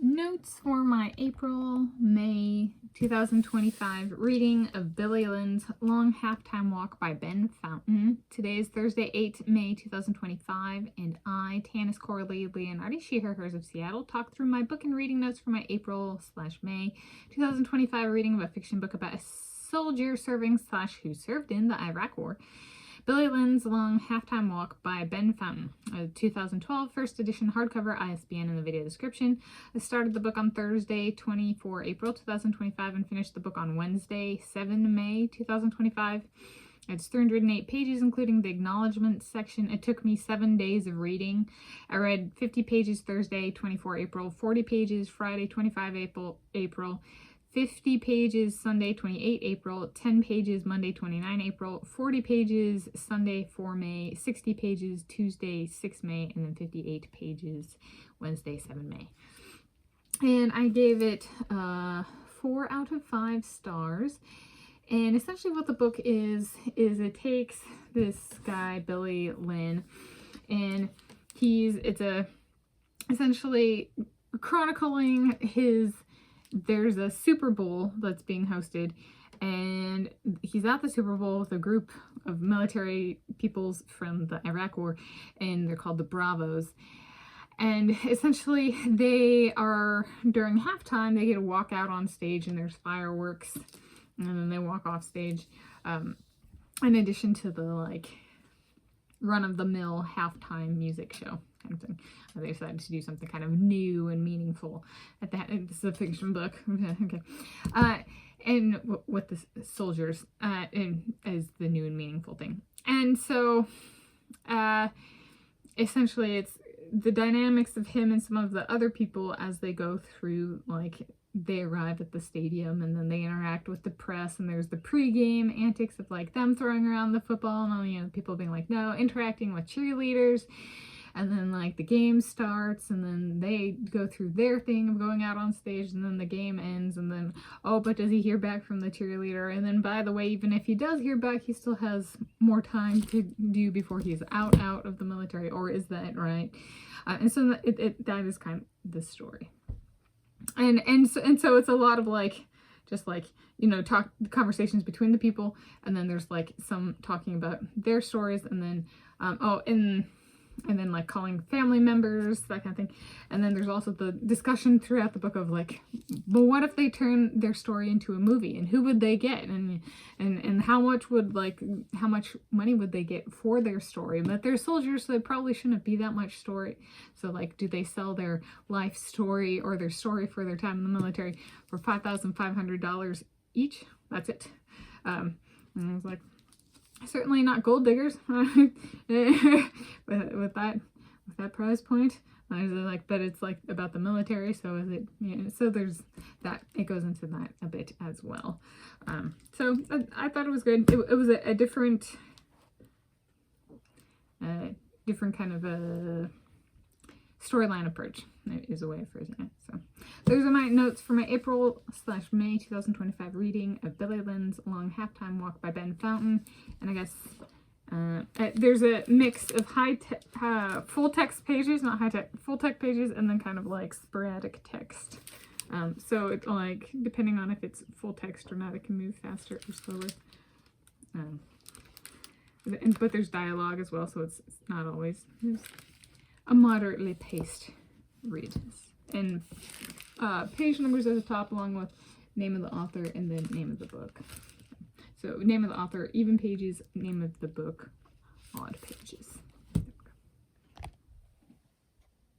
Notes for my April-May 2025 reading of Billy Lynn's Long Halftime Walk by Ben Fountain. Today is Thursday, 8 May 2025, and I, Tanis Coralee Leonhardi, she, her, hers of Seattle, talk through my book and reading notes for my April/May 2025 reading of a fiction book about a soldier serving/who served in the Iraq War. Billy Lynn's Long Halftime Walk by Ben Fountain, a 2012 first edition hardcover, ISBN in the video description. I started the book on Thursday, 24 April 2025 and finished the book on Wednesday, 7 May 2025. It's 308 pages, including the acknowledgments section. It took me 7 days of reading. I read 50 pages Thursday, 24 April, 40 pages Friday, 25 April, 50 pages Sunday, 28 April, 10 pages Monday, 29 April, 40 pages Sunday, 4 May, 60 pages Tuesday, 6 May, and then 58 pages Wednesday, 7 May. And I gave it 4 out of 5 stars. And essentially what the book is it takes this guy, Billy Lynn, and it's essentially chronicling there's a Super Bowl that's being hosted, and he's at the Super Bowl with a group of military peoples from the Iraq War, and they're called the Bravos. And essentially they are, during halftime, they get to walk out on stage and there's fireworks, and then they walk off stage, in addition to the run-of-the-mill halftime music show kind of thing. They decided to do something kind of new and meaningful at that. This is a fiction book. Okay. And with the soldiers as the new and meaningful thing. And so essentially it's the dynamics of him and some of the other people as they go through, they arrive at the stadium and then they interact with the press, and there's the pregame antics of them throwing around the football and all, people being like, no, interacting with cheerleaders. And then the game starts, and then they go through their thing of going out on stage, and then the game ends, and then, oh, but does he hear back from the cheerleader? And then, by the way, even if he does hear back, he still has more time to do before he's out of the military, or is that right? And so that is kind of the story. And so it's a lot of conversations between the people, and then there's some talking about their stories, and then and then calling family members, that kind of thing. And then there's also the discussion throughout the book of but what if they turn their story into a movie, and who would they get, and how much money would they get for their story? But they're soldiers, so they probably shouldn't be that much story. So do they sell their life story or their story for their time in the military for $5,500 each? That's it. And I was like, certainly not gold diggers with that price point. But it's about the military, so is it? So there's that. It goes into that a bit as well. So I thought it was good. It was a different kind of a storyline approach, is a way of phrasing it. So those are my notes for my April/May 2025 reading of Billy Lynn's Long Halftime Walk by Ben Fountain. And I guess there's a mix of full text pages, not full text pages, and then kind of sporadic text. So it's depending on if it's full text or not, it can move faster or slower. But there's dialogue as well, so it's not always a moderately paced read. And page numbers at the top, along with name of the author and then name of the book. So name of the author, even pages, name of the book,